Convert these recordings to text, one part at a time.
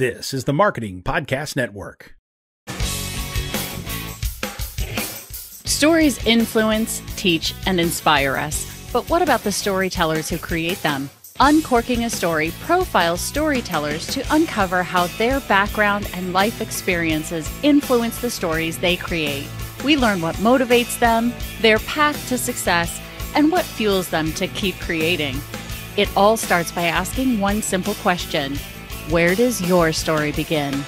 This is the Marketing Podcast Network. Stories influence, teach, and inspire us. But what about the storytellers who create them? Uncorking a Story profiles storytellers to uncover how their background and life experiences influence the stories they create. We learn what motivates them, their path to success, and what fuels them to keep creating. It all starts by asking one simple question: where does your story begin?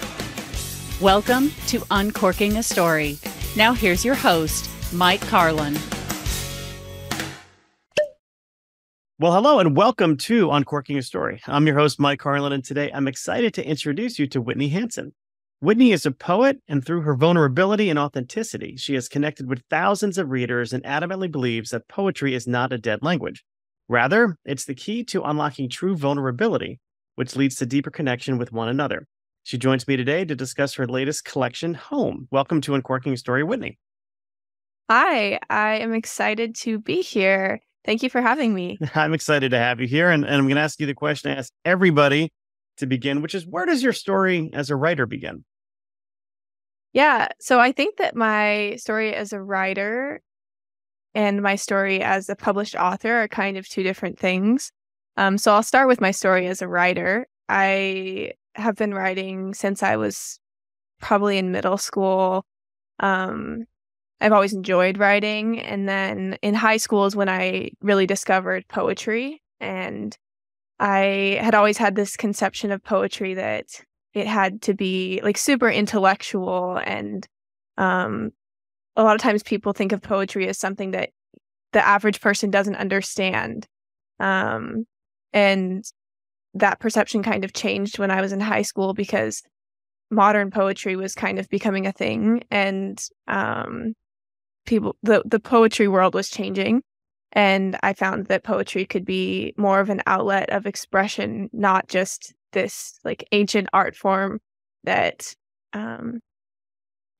Welcome to Uncorking a Story. Now here's your host, Mike Carlin. Well, hello and welcome to Uncorking a Story. I'm your host, Mike Carlin, and today I'm excited to introduce you to Whitney Hanson. Whitney is a poet, and through her vulnerability and authenticity, she has connected with thousands of readers and adamantly believes that poetry is not a dead language. Rather, it's the key to unlocking true vulnerability, which leads to deeper connection with one another. She joins me today to discuss her latest collection, Home. Welcome to Uncorking a Story, Whitney. Hi, I am excited to be here. Thank you for having me. I'm excited to have you here, and I'm going to ask you the question I ask everybody to begin, which is, where does your story as a writer begin? Yeah, so I think that my story as a writer and my story as a published author are kind of two different things. So I'll start with my story as a writer. I have been writing since I was probably in middle school. I've always enjoyed writing. And then in high school is when I really discovered poetry. And I had always had this conception of poetry that it had to be like super intellectual. And a lot of times people think of poetry as something that the average person doesn't understand. And that perception kind of changed when I was in high school because modern poetry was kind of becoming a thing. And the poetry world was changing, and I found that poetry could be more of an outlet of expression, not just this like ancient art form that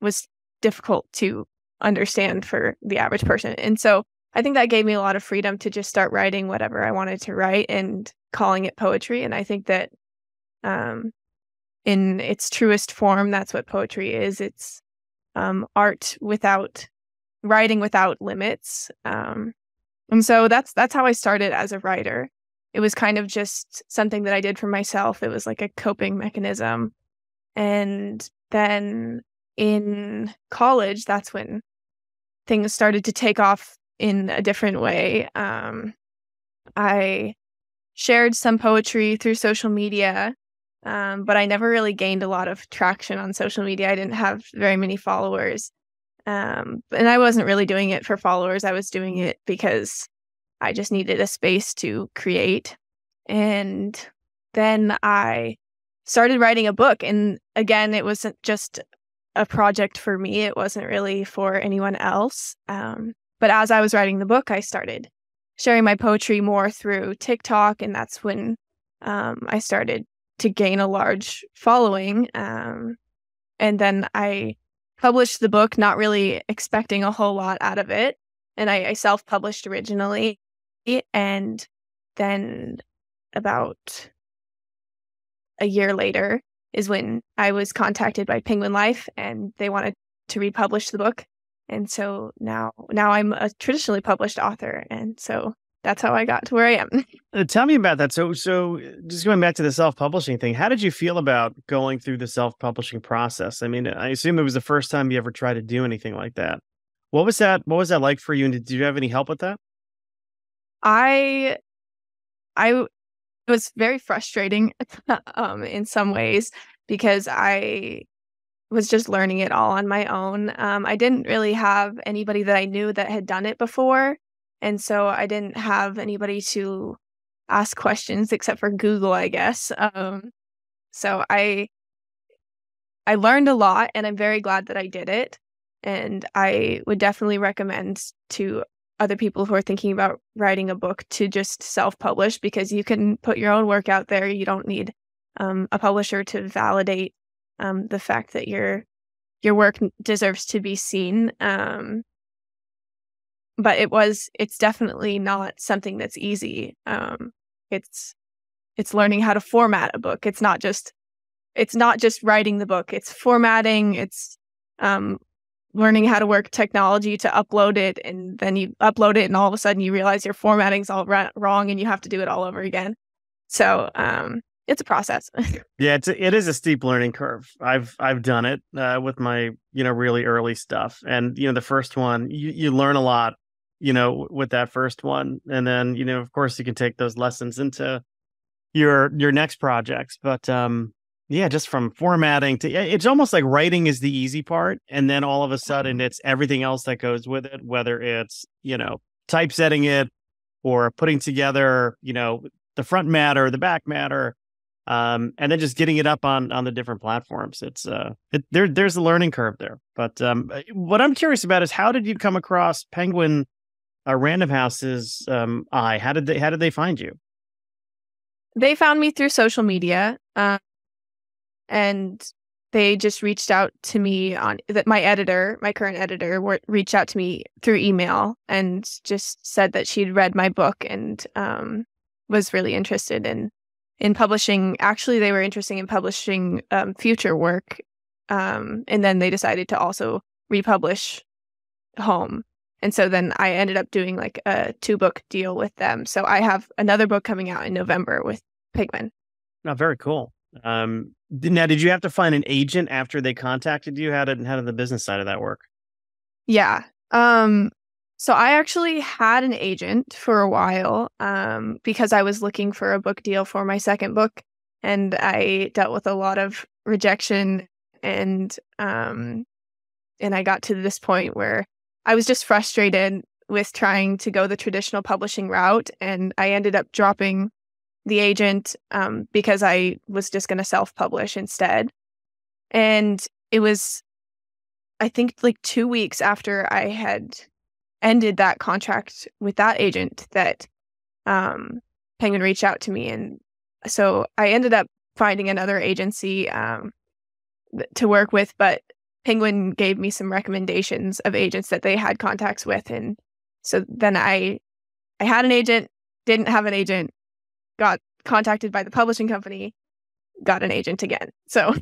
was difficult to understand for the average person. And so I think that gave me a lot of freedom to just start writing whatever I wanted to write and calling it poetry. And I think that in its truest form, that's what poetry is. It's art without writing without limits. And so that's how I started as a writer. It was kind of just something that I did for myself. It was like a coping mechanism. And then in college, that's when things started to take off in a different way. I shared some poetry through social media, but I never really gained a lot of traction on social media. I didn't have very many followers. And I wasn't really doing it for followers. I was doing it because I just needed a space to create. And then I started writing a book. And again, it wasn't just a project for me. It wasn't really for anyone else. But as I was writing the book, I started sharing my poetry more through TikTok. And that's when I started to gain a large following. And then I published the book, not really expecting a whole lot out of it. And I self-published originally. And then about a year later is when I was contacted by Penguin Life, and they wanted to republish the book. And so now I'm a traditionally published author. And so that's how I got to where I am. Tell me about that. So just going back to the self-publishing thing, how did you feel about going through the self-publishing process? I mean, I assume it was the first time you ever tried to do anything like that. What was that like for you? And did you have any help with that? I it was very frustrating in some ways because I was just learning it all on my own. I didn't really have anybody that I knew that had done it before. And so I didn't have anybody to ask questions except for Google, I guess. So I learned a lot, and I'm very glad that I did it. And I would definitely recommend to other people who are thinking about writing a book to just self-publish, because you can put your own work out there. You don't need a publisher to validate the fact that your work deserves to be seen. But it's definitely not something that's easy. It's learning how to format a book. It's not just it's not just writing the book, it's formatting, it's learning how to work technology to upload it, and then you upload it and all of a sudden you realize your formatting's all wrong and you have to do it all over again. So it's a process. Yeah, it is a steep learning curve. I've done it with my really early stuff, and the first one you learn a lot with that first one, and then of course you can take those lessons into your next projects. But yeah, just from formatting to it's almost like writing is the easy part, and then all of a sudden it's everything else that goes with it, whether it's typesetting it or putting together the front matter, the back matter. And then just getting it up on the different platforms. It's there's a learning curve there. But what I'm curious about is how did you come across Penguin Random House's eye? How did they find you? They found me through social media, and they just reached out to me on that. My current editor, reached out to me through email and just said that she'd read my book and was really interested in publishing. Actually, they were interested in publishing future work, and then they decided to also republish Home. And so then I ended up doing like a 2-book deal with them. So I have another book coming out in November with Penguin. Oh, very cool. Now, did you have to find an agent after they contacted you? How did the business side of that work? Yeah. So I actually had an agent for a while because I was looking for a book deal for my second book, and I dealt with a lot of rejection, and I got to this point where I was just frustrated with trying to go the traditional publishing route, and I ended up dropping the agent because I was just going to self-publish instead. And it was, I think, like 2 weeks after I had ended that contract with that agent that Penguin reached out to me. And so I ended up finding another agency to work with, but Penguin gave me some recommendations of agents that they had contacts with. And so then I had an agent, didn't have an agent, got contacted by the publishing company, got an agent again. So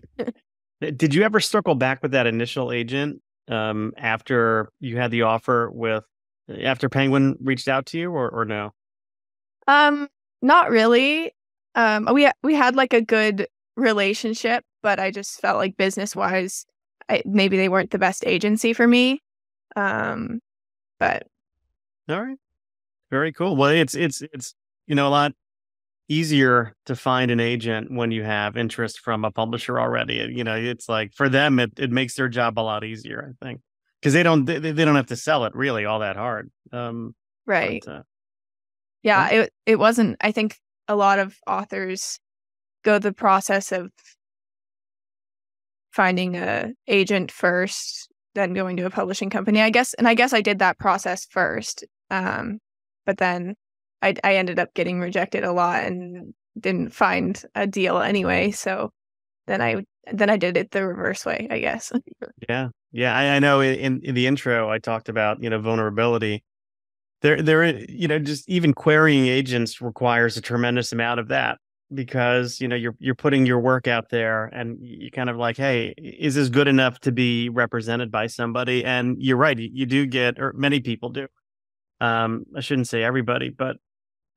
did you ever circle back with that initial agent after you had the offer after Penguin reached out to you or no? Not really. We had like a good relationship, but I just felt like business wise, maybe they weren't the best agency for me. But all right, very cool. Well, it's a lot easier to find an agent when you have interest from a publisher already. It's like for them, it makes their job a lot easier, I think, because they don't have to sell it really all that hard. Right. But, yeah, it wasn't. I think a lot of authors go the process of finding a agent first, then going to a publishing company, I guess. And I guess I did that process first. But then I ended up getting rejected a lot and didn't find a deal anyway. So then I did it the reverse way, I guess. Yeah. I know in the intro I talked about vulnerability. There just even querying agents requires a tremendous amount of that, because you're putting your work out there and you kind of like, hey, is this good enough to be represented by somebody? And you're right, you do get, or many people do. I shouldn't say everybody, but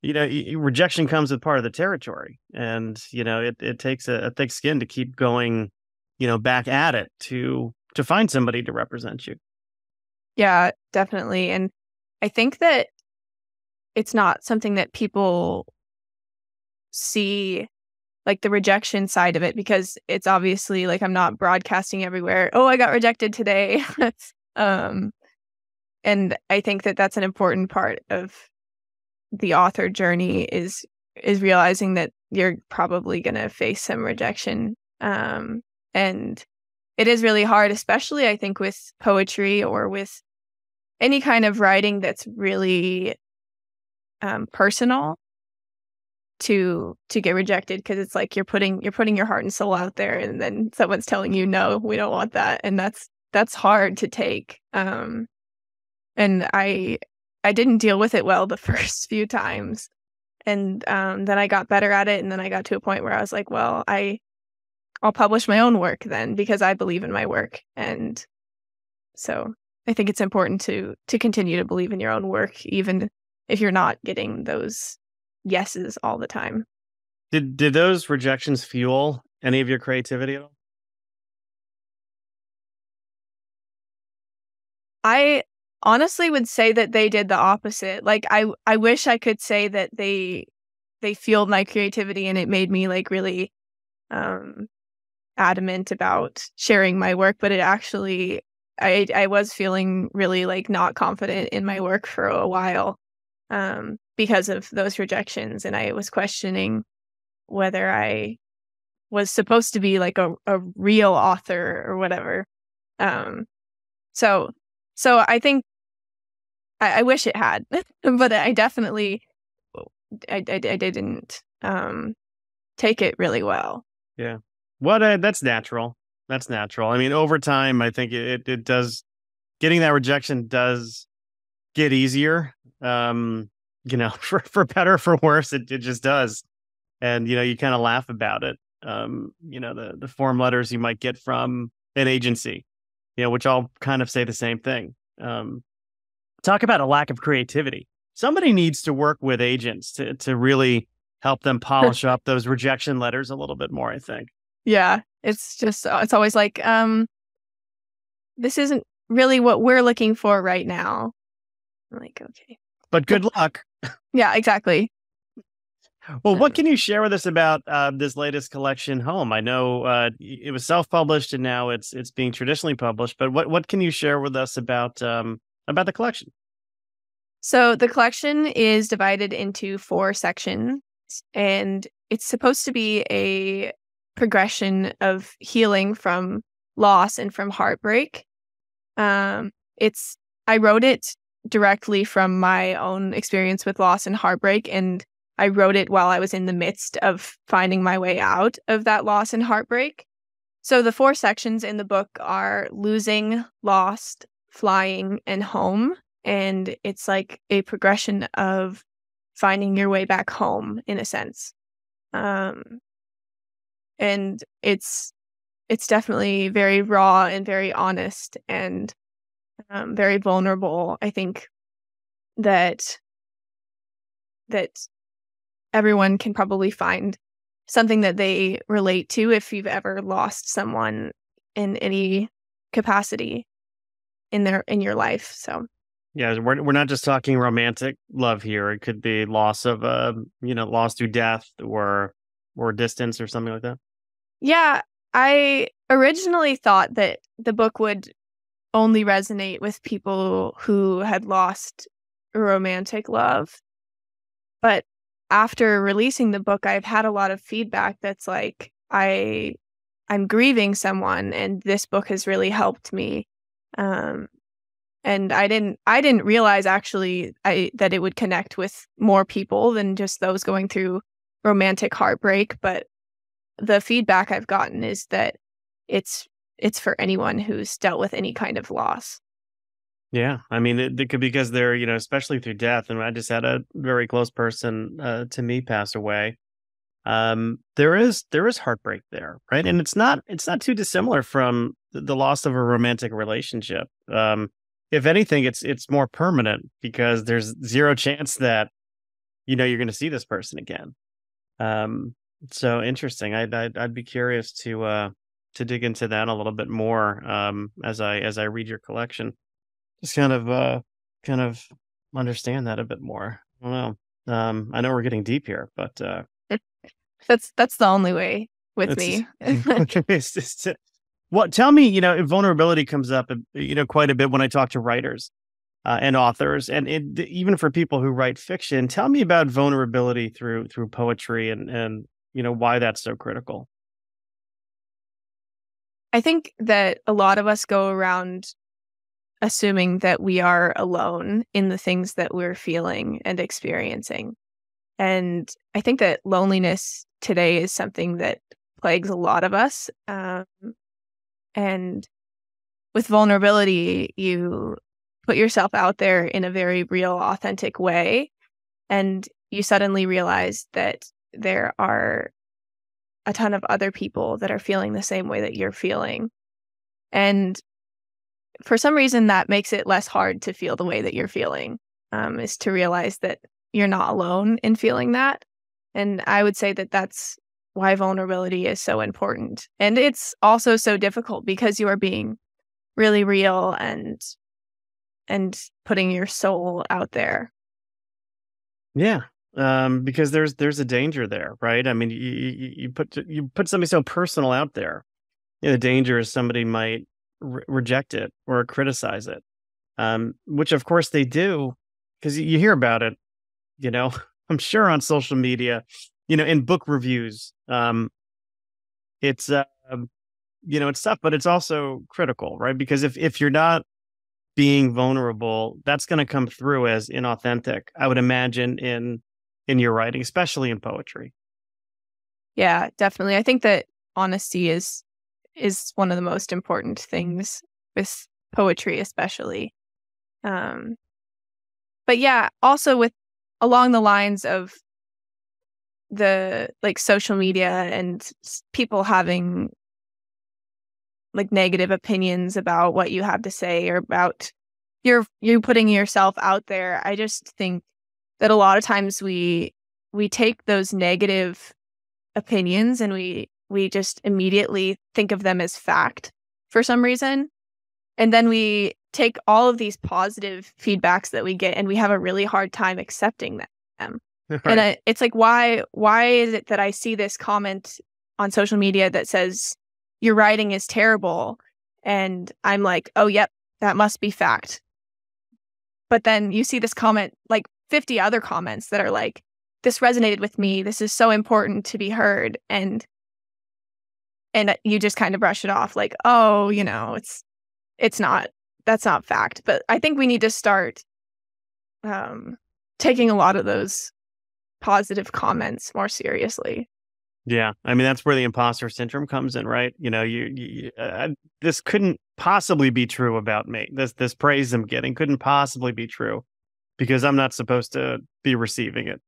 rejection comes with part of the territory, and it takes a thick skin to keep going back at it to find somebody to represent you. Yeah, definitely. And I think that it's not something that people see, like the rejection side of it, because it's obviously like I'm not broadcasting everywhere, oh, I got rejected today. And I think that that's an important part of the author journey is realizing that you're probably going to face some rejection. And it is really hard, especially I think with poetry or with any kind of writing that's really personal, to get rejected, because it's like you're putting your heart and soul out there, and then someone's telling you, no, we don't want that, and that's hard to take. And I didn't deal with it well the first few times, and then I got better at it, and then I got to a point where I was like, well, I I'll publish my own work then because I believe in my work. And so I think it's important to continue to believe in your own work, even if you're not getting those yeses all the time. Did those rejections fuel any of your creativity at all? I honestly would say that they did the opposite. Like I wish I could say that they fueled my creativity and it made me like really adamant about sharing my work, but it actually I was feeling really like not confident in my work for a while because of those rejections, and I was questioning whether I was supposed to be like a real author or whatever. So I think I wish it had, but I definitely I didn't take it really well. Yeah. That's natural. That's natural. I mean, over time, I think it does, getting that rejection does get easier. For better or for worse, it just does. And, you kind of laugh about it. The form letters you might get from an agency, which all kind of say the same thing. Talk about a lack of creativity. Somebody needs to work with agents to really help them polish up those rejection letters a little bit more, I think. Yeah, it's just, it's always like, this isn't really what we're looking for right now. I'm like, okay. But good luck. Yeah, exactly. Well, what can you share with us about this latest collection, Home? I know it was self-published and now it's being traditionally published, but what can you share with us about the collection? So the collection is divided into 4 sections, and it's supposed to be a progression of healing from loss and from heartbreak. I wrote it directly from my own experience with loss and heartbreak, and I wrote it while I was in the midst of finding my way out of that loss and heartbreak. So the 4 sections in the book are losing, lost, flying, and home. And it's like a progression of finding your way back home, in a sense. And it's definitely very raw and very honest and very vulnerable. I think that everyone can probably find something that they relate to if you've ever lost someone in any capacity in your life. So yeah, we're not just talking romantic love here. It could be loss of loss through death or distance or something like that. Yeah, I originally thought that the book would only resonate with people who had lost romantic love. But after releasing the book, I've had a lot of feedback that's like, I'm grieving someone and this book has really helped me. And I didn't realize actually that it would connect with more people than just those going through romantic heartbreak. But the feedback I've gotten is that it's for anyone who's dealt with any kind of loss. Yeah, I mean, it could be because they're, especially through death. And I just had a very close person to me pass away. There is heartbreak there, right? And it's not too dissimilar from the loss of a romantic relationship. If anything, it's more permanent because there's zero chance that you're going to see this person again. So interesting. I'd be curious to dig into that a little bit more as I read your collection. Just kind of understand that a bit more. I don't know. I know we're getting deep here, but that's the only way with me. It's just, tell me, vulnerability comes up, quite a bit when I talk to writers and authors, and even for people who write fiction. Tell me about vulnerability through poetry and why that's so critical. I think that a lot of us go around assuming that we are alone in the things that we're feeling and experiencing. And I think that loneliness today is something that plagues a lot of us. And with vulnerability, you put yourself out there in a very real, authentic way. And you suddenly realize that there are a ton of other people that are feeling the same way that you're feeling. And for some reason, that makes it less hard to feel the way that you're feeling, is to realize that you're not alone in feeling that. And I would say that that's why vulnerability is so important. And it's also so difficult because you are being really real and putting your soul out there. Yeah. Because there's a danger there, right? I mean, you put something so personal out there. The danger is somebody might reject it or criticize it, which of course they do, because you hear about it, I'm sure on social media, in book reviews. It's it's tough, but it's also critical, right? Because if you're not being vulnerable, that's going to come through as inauthentic, I would imagine, in your writing, especially in poetry. Yeah, definitely. I think that honesty is one of the most important things with poetry, especially. But yeah, also with along the lines of the social media and people having negative opinions about what you have to say or about you putting yourself out there. I just think that a lot of times we take those negative opinions and we just immediately think of them as fact for some reason. And then we take all of these positive feedbacks that we get and we have a really hard time accepting them. Right. And it's like, why is it that I see this comment on social media that says your writing is terrible? And I'm like, oh, yep, that must be fact. But then you see this comment, 50 other comments that are like, this resonated with me. This is so important to be heard. And you just kind of brush it off like, oh, that's not fact. But I think we need to start taking a lot of those positive comments more seriously. Yeah. I mean, that's where the imposter syndrome comes in, right? This couldn't possibly be true about me. This praise I'm getting couldn't possibly be true because I'm not supposed to be receiving it.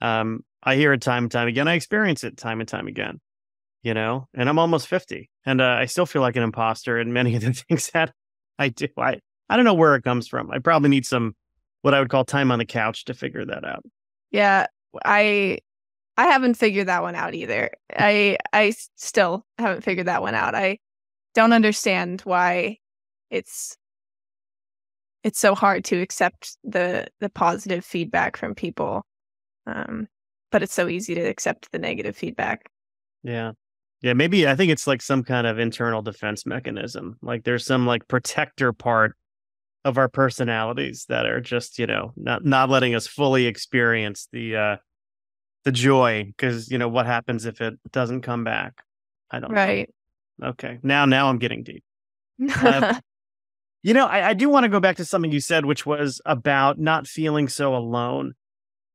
I hear it time and time again. I experience it time and time again, and I'm almost 50 and I still feel like an imposter in many of the things that I do. I don't know where it comes from. I probably need some, what I would call time on the couch to figure that out. Yeah. I haven't figured that one out either. I still haven't figured that one out. I don't understand why it's so hard to accept the positive feedback from people. But it's so easy to accept the negative feedback. Yeah. Yeah, maybe I think it's like some kind of internal defense mechanism. Like there's some protector part of our personalities that are just, not letting us fully experience the joy, because what happens if it doesn't come back? I don't know. Okay. Now I'm getting deep. I do want to go back to something you said, which was about not feeling so alone.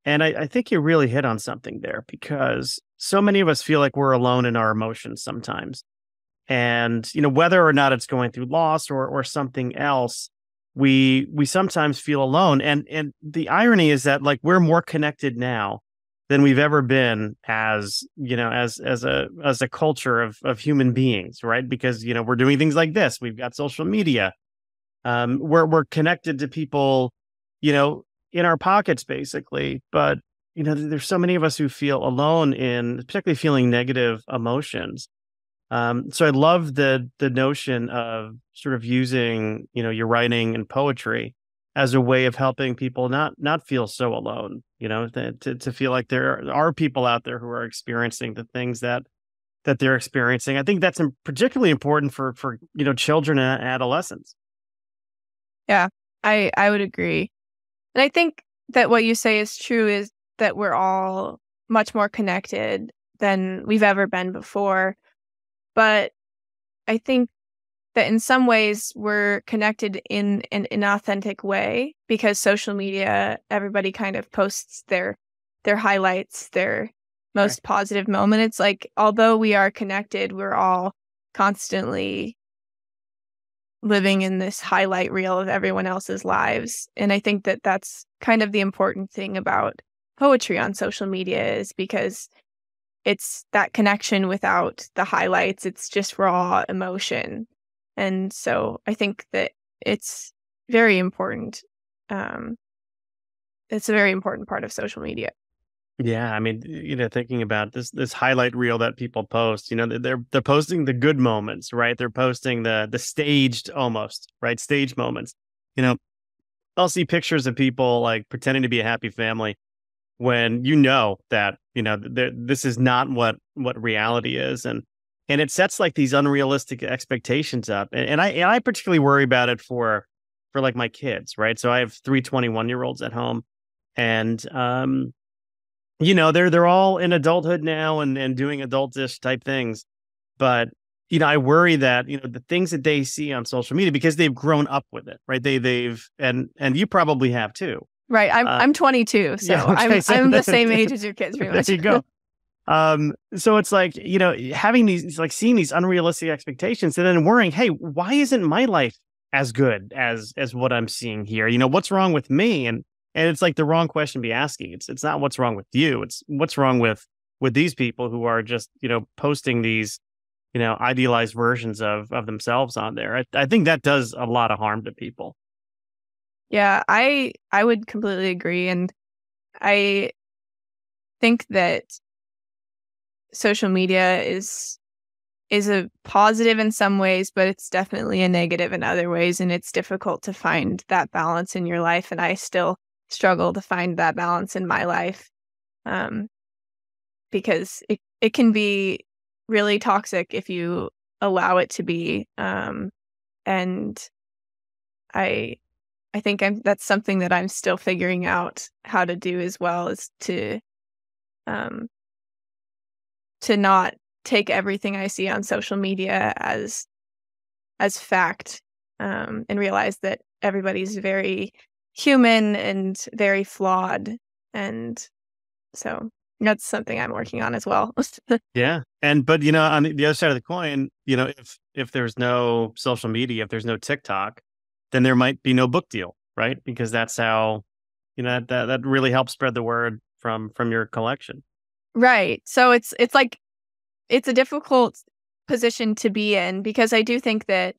And I think you really hit on something there, because so many of us feel like we're alone in our emotions sometimes. And, whether or not it's going through loss or something else, we sometimes feel alone. And the irony is that we're more connected now than we've ever been as a culture of human beings, right? Because, we're doing things like this. We've got social media. We're connected to people, in our pockets, basically. But, there's so many of us who feel alone in particularly feeling negative emotions. So I love the notion of sort of using, your writing and poetry as a way of helping people not feel so alone, to feel like there are people out there who are experiencing the things that they're experiencing. I think that's particularly important for children and adolescents. Yeah, I would agree. And I think that what you say is true, is that we're all much more connected than we've ever been before. But I think that in some ways we're connected in an inauthentic way, because social media, everybody kind of posts their highlights, their most positive moment. It's like, although we are connected, we're all constantly living in this highlight reel of everyone else's lives. And I think that that's kind of the important thing about poetry on social media, is because it's that connection without the highlights. It's just raw emotion. And so I think that it's very important. It's a very important part of social media. Yeah, I mean, thinking about this highlight reel that people post, they're posting the good moments, right? They're posting the staged almost, right? Staged moments. You know, I'll see pictures of people like pretending to be a happy family when that, this is not what reality is. And it sets like these unrealistic expectations up. And I particularly worry about it for like my kids, right? So I have 3 21-year-olds at home, and they're all in adulthood now and doing adultish type things. But, I worry that, the things that they see on social media, because they've grown up with it, right? They've and you probably have too. Right. I'm 22, so yeah, okay, I'm the same age as your kids, pretty much. There you go. So it's like, having these, like seeing these unrealistic expectations and then worrying, hey, why isn't my life as good as what I'm seeing here? What's wrong with me? And it's like the wrong question to be asking. It's not what's wrong with you. It's what's wrong with these people who are just, posting these, idealized versions of themselves on there. I think that does a lot of harm to people. Yeah, I would completely agree. And I think that social media is a positive in some ways, but it's definitely a negative in other ways. And it's difficult to find that balance in your life. And I still struggle to find that balance in my life, because it can be really toxic if you allow it to be. And I think that's something that I'm still figuring out how to do as well, is to not take everything I see on social media as fact, and realize that everybody's very human and very flawed. And so that's something I'm working on as well. Yeah. But, on the other side of the coin, if there's no social media, if there's no TikTok, then there might be no book deal, right? Because that's how, that really helps spread the word from your collection. Right. So it's like, it's a difficult position to be in, because I do think that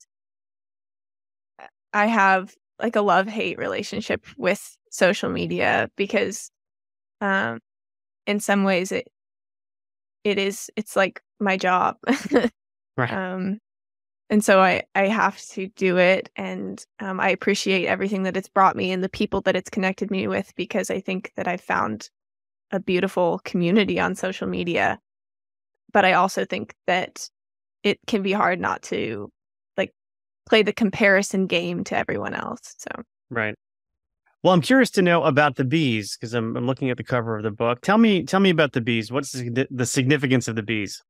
I have like a love-hate relationship with social media, because in some ways it's like my job. Right. And so I have to do it, and I appreciate everything that it's brought me and the people that it's connected me with, because I think that I found a beautiful community on social media. But I also think that it can be hard not to like play the comparison game to everyone else. So Right. Well, I'm curious to know about the bees, because I'm looking at the cover of the book. Tell me about the bees. What's the significance of the bees?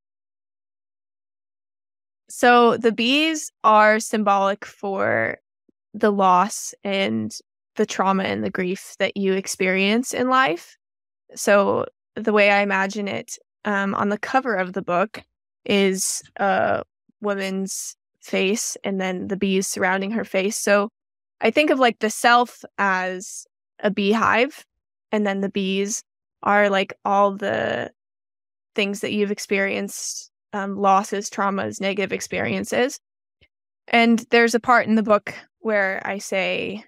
So the bees are symbolic for the loss and the trauma and the grief that you experience in life. So the way I imagine it, on the cover of the book is a woman's face and then the bees surrounding her face. So I think of like the self as a beehive, and then the bees are like all the things that you've experienced, losses, traumas, negative experiences. And there's a part in the book where I say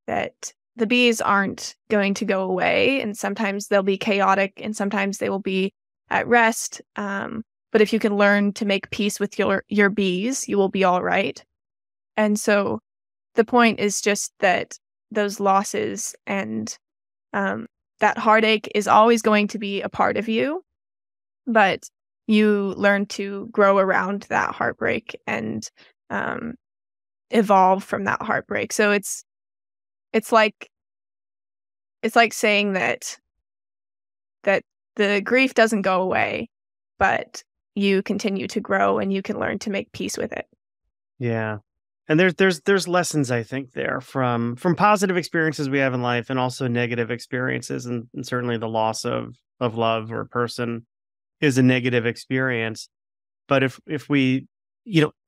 that the bees aren't going to go away, and sometimes they'll be chaotic and sometimes they will be at rest. But if you can learn to make peace with your bees, you will be all right. And so the point is just that those losses and that heartache is always going to be a part of you, but you learn to grow around that heartbreak and evolve from that heartbreak. So it's like saying that the grief doesn't go away, but you continue to grow and you can learn to make peace with it. Yeah. And there's lessons, I think, there from positive experiences we have in life, and also negative experiences, and certainly the loss of love or person is a negative experience. But if we,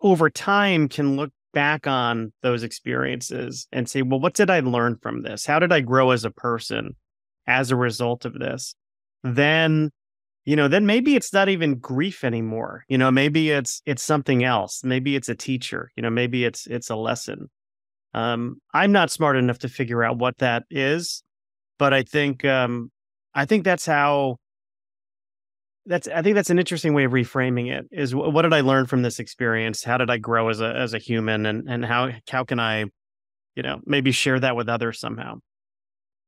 over time can look back on those experiences and say, well, what did I learn from this? How did I grow as a person as a result of this? Then then maybe it's not even grief anymore. Maybe it's something else. Maybe it's a teacher. Maybe it's a lesson. I'm not smart enough to figure out what that is, but I think that's how. I think that's an interesting way of reframing it. Is what did I learn from this experience? How did I grow as a human, and how can I, maybe share that with others somehow?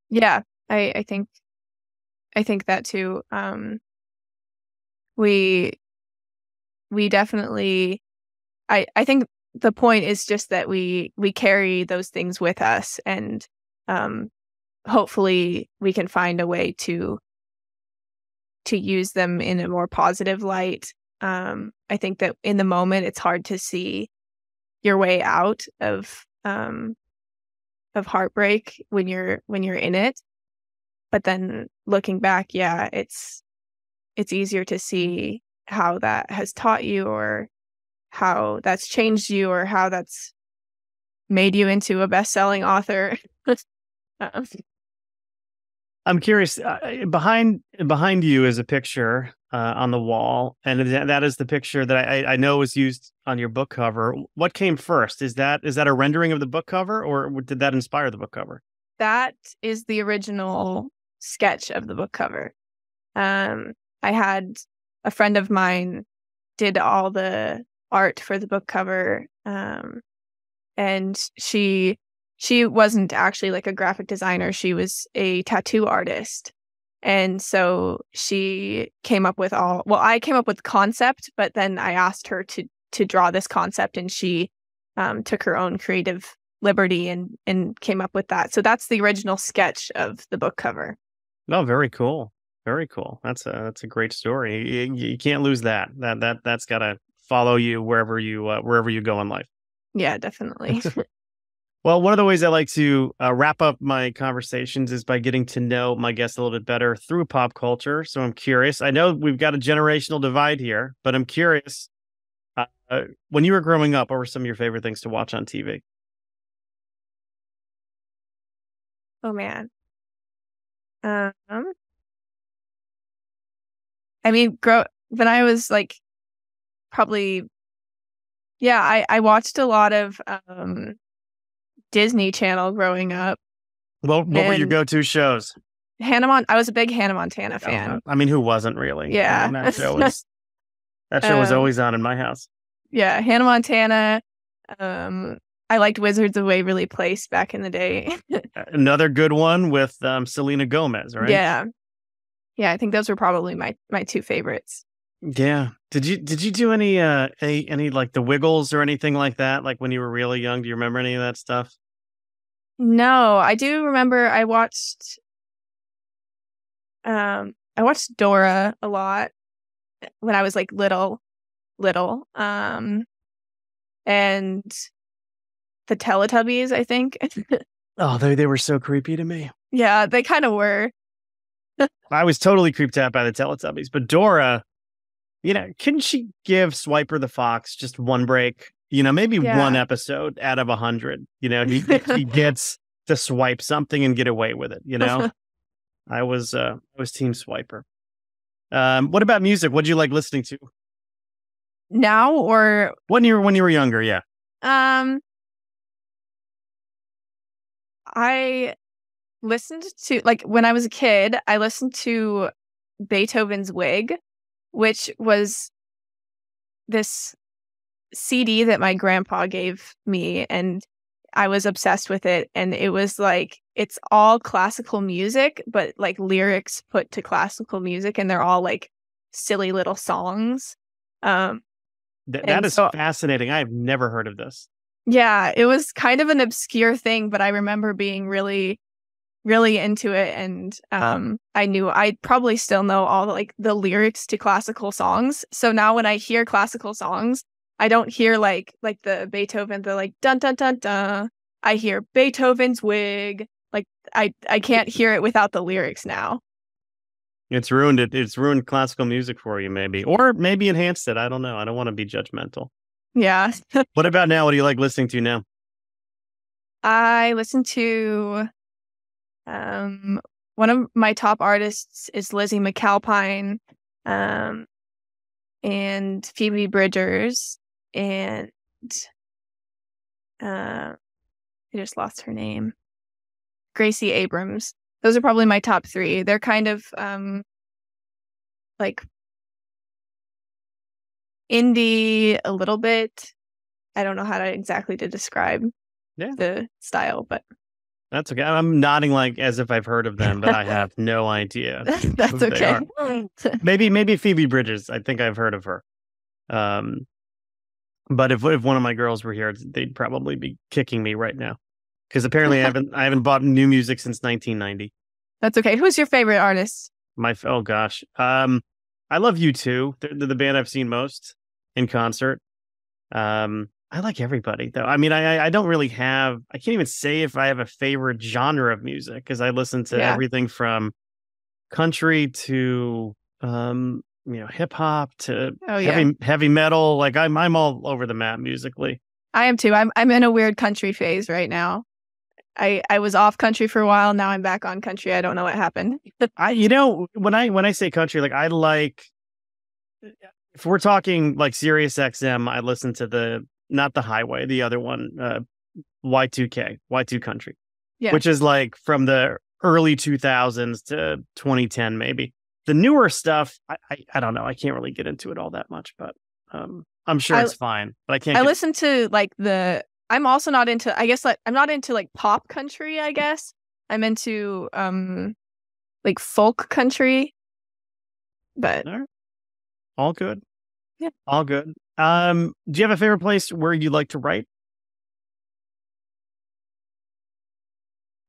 Yeah, I think that too. We definitely. I think the point is just that we carry those things with us, and hopefully we can find a way to use them in a more positive light. I think that in the moment it's hard to see your way out of heartbreak when you're in it, but then looking back, yeah, it's easier to see how that has taught you, or how that's changed you, or how that's made you into a best-selling author. I'm curious. Behind you is a picture on the wall, and that is the picture that I know was used on your book cover. What came first? Is that a rendering of the book cover, or did that inspire the book cover? That is the original sketch of the book cover. I had a friend of mine did all the art for the book cover, and she wasn't actually like a graphic designer. She was a tattoo artist. And so she came up with I came up with concept, but then I asked her to draw this concept, and she took her own creative liberty and came up with that. So that's the original sketch of the book cover. Oh, very cool. Very cool. That's a great story. You can't lose that. That's got to follow you wherever you go in life. Yeah, definitely. Well, one of the ways I like to wrap up my conversations is by getting to know my guests a little bit better through pop culture. So I'm curious. I know we've got a generational divide here, but I'm curious. When you were growing up, what were some of your favorite things to watch on TV? Oh man. I mean, when I was like probably, yeah, I watched a lot of Disney Channel growing up. Well, what were your go-to shows? I was a big Hannah Montana fan. I mean, who wasn't really? Yeah. I mean, that show was always on in my house. Yeah, Hannah Montana. I liked Wizards of Waverly Place back in the day. Another good one with Selena Gomez, right? Yeah. Yeah, I think those were probably my two favorites. Yeah. Did you do any like the Wiggles or anything like that? Like when you were really young, do you remember any of that stuff? No, I do remember I watched Dora a lot when I was like little. And the Teletubbies, I think. Oh, they were so creepy to me. Yeah, they kind of were. I was totally creeped out by the Teletubbies, but Dora, couldn't she give Swiper the Fox just one break? Maybe one episode out of 100. He gets to swipe something and get away with it. I was Team Swiper. What about music? What did you like listening to? Now or when you were younger? Yeah. I listened to, like, when I was a kid, I listened to Beethoven's Wig, which was this CD that my grandpa gave me, and I was obsessed with it. And it was like, it's all classical music, but like lyrics put to classical music, and they're all like silly little songs. That is fascinating. I have never heard of this. Yeah, it was kind of an obscure thing, but I remember being really, really into it. And I knew I probably still know all the lyrics to classical songs. So now when I hear classical songs, I don't hear like the Beethoven, the like dun dun dun dun. I hear Beethoven's Wig. Like I can't hear it without the lyrics now. It's ruined it. It's ruined classical music for you, maybe, or maybe enhanced it. I don't know. I don't want to be judgmental. Yeah. What about now? What do you like listening to now? I listen to one of my top artists is Lizzie McAlpine. and Phoebe Bridgers, and I just lost her name. Gracie Abrams. Those are probably my top three. They're kind of like indie a little bit. I don't know how to describe the style, but that's okay. I'm nodding like as if I've heard of them, but I have no idea. That's okay. Maybe Phoebe Bridgers. I think I've heard of her. But if one of my girls were here, they'd probably be kicking me right now because apparently I haven't bought new music since 1990. That's okay. Who's your favorite artist? Oh gosh, I love U2. They're the band I've seen most in concert. I like everybody though. I mean, I don't really have. I can't even say if I have a favorite genre of music because I listen to everything from country to hip hop to heavy metal. Like I'm all over the map musically. I am too. I'm in a weird country phase right now. I was off country for a while. Now I'm back on country. I don't know what happened. When I say country, like I like. If we're talking like Sirius XM, I listen to not the highway, the other one, Y2 Country, which is like from the early 2000s to 2010, maybe. The newer stuff, I don't know. I can't really get into it all that much, but I'm sure it's fine. But I can't. I listen to like I'm also not into. I guess like I'm not into like pop country. I guess I'm into like folk country. But all good. Yeah, all good. Do you have a favorite place where you like to write?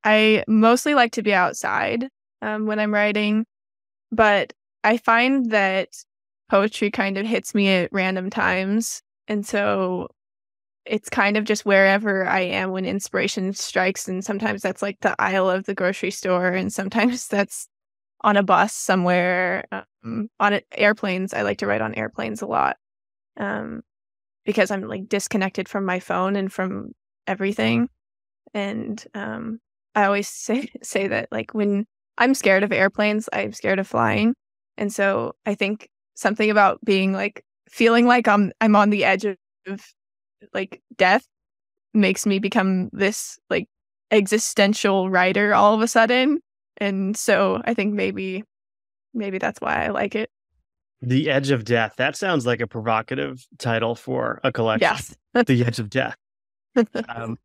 I mostly like to be outside when I'm writing, but I find that poetry kind of hits me at random times. And so it's kind of just wherever I am when inspiration strikes. And sometimes that's like the aisle of the grocery store. And sometimes that's on a bus somewhere, on airplanes. I like to write on airplanes a lot because I'm like disconnected from my phone and from everything. And I always say that like when I'm scared of airplanes, I'm scared of flying. And so I think something about being like feeling like I'm on the edge of like death makes me become this like existential writer all of a sudden. And so I think maybe that's why I like it. The Edge of Death. That sounds like a provocative title for a collection. Yes. The Edge of Death.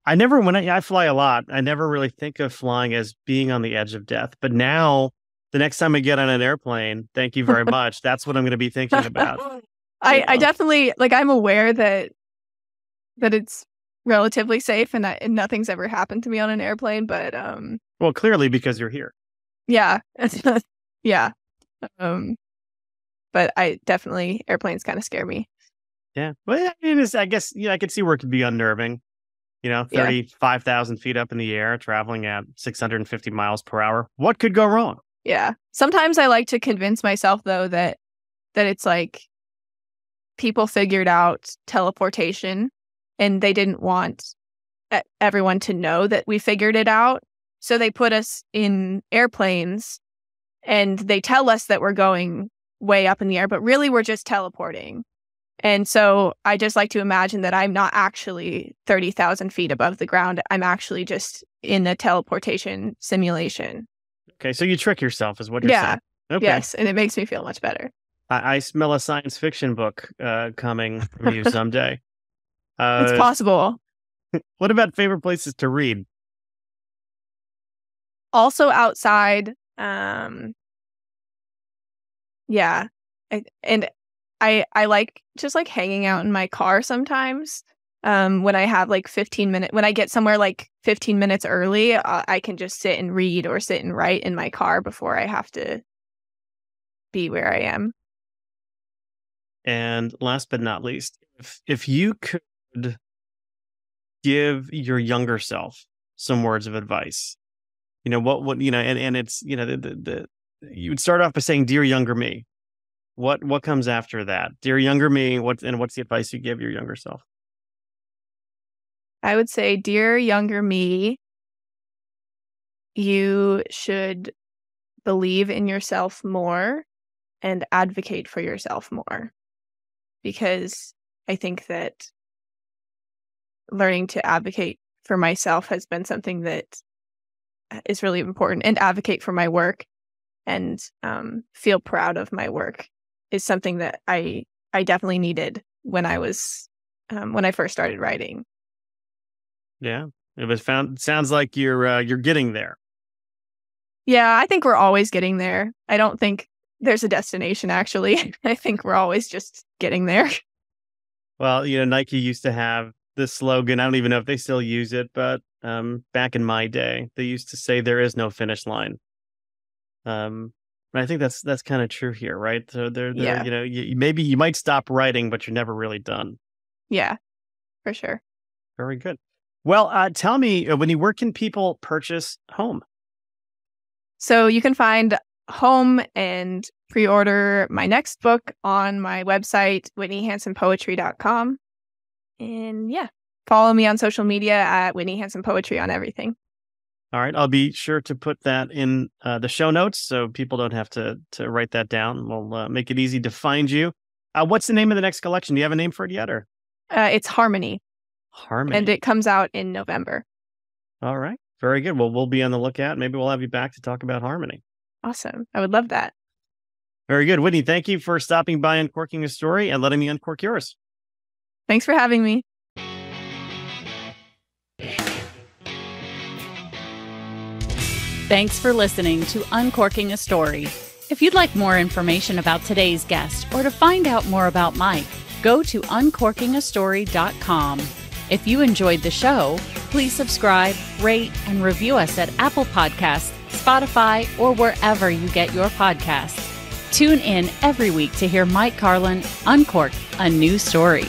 I never, when I fly a lot, I never really think of flying as being on the edge of death. But now, the next time I get on an airplane, thank you very much. That's what I'm going to be thinking about. I definitely, like, I'm aware that it's relatively safe and nothing's ever happened to me on an airplane. But well, clearly because you're here. Yeah, yeah. But airplanes kind of scare me. Yeah, well, I guess I could see where it could be unnerving. 35,000 feet up in the air, traveling at 650 miles per hour. What could go wrong? Yeah. Sometimes I like to convince myself, though, that it's like people figured out teleportation and they didn't want everyone to know that we figured it out. So they put us in airplanes and they tell us that we're going way up in the air, but really we're just teleporting. And so I just like to imagine that I'm not actually 30,000 feet above the ground. I'm actually just in a teleportation simulation. Okay, so you trick yourself is what you're saying. Okay. Yes, and it makes me feel much better. I smell a science fiction book coming from you someday. It's possible. What about favorite places to read? Also outside. Yeah. I like just like hanging out in my car sometimes. When I have like 15 minutes, when I get somewhere like 15 minutes early, I can just sit and read or sit and write in my car before I have to be where I am. And last but not least, if you could give your younger self some words of advice, what and it's you would start off by saying, "Dear younger me." What comes after that? Dear younger me, what's the advice you give your younger self? I would say, dear younger me, you should believe in yourself more and advocate for yourself more. Because I think that learning to advocate for myself has been something that is really important, and advocate for my work and feel proud of my work is something that I definitely needed when I first started writing. Yeah, sounds like you're getting there. Yeah, I think we're always getting there. I don't think there's a destination, actually. I think we're always just getting there. Well, Nike used to have this slogan. I don't even know if they still use it, but back in my day, they used to say there is no finish line. I think that's kind of true here, right? So Yeah. maybe you might stop writing, but you're never really done. Yeah, for sure. Very good. Well, tell me, Whitney, where can people purchase Home? So you can find Home and pre-order my next book on my website, whitneyhansonpoetry.com. And yeah, follow me on social media at Whitney Hanson Poetry on everything. All right. I'll be sure to put that in the show notes so people don't have to write that down. We'll make it easy to find you. What's the name of the next collection? Do you have a name for it yet? Or It's Harmony. Harmony. And it comes out in November. All right. Very good. Well, we'll be on the lookout. Maybe we'll have you back to talk about Harmony. Awesome. I would love that. Very good. Whitney, thank you for stopping by Uncorking a Story and letting me uncork yours. Thanks for having me. Thanks for listening to Uncorking a Story. If you'd like more information about today's guest or to find out more about Mike, go to uncorkingastory.com. If you enjoyed the show, please subscribe, rate, and review us at Apple Podcasts, Spotify, or wherever you get your podcasts. Tune in every week to hear Mike Carlin uncork a new story.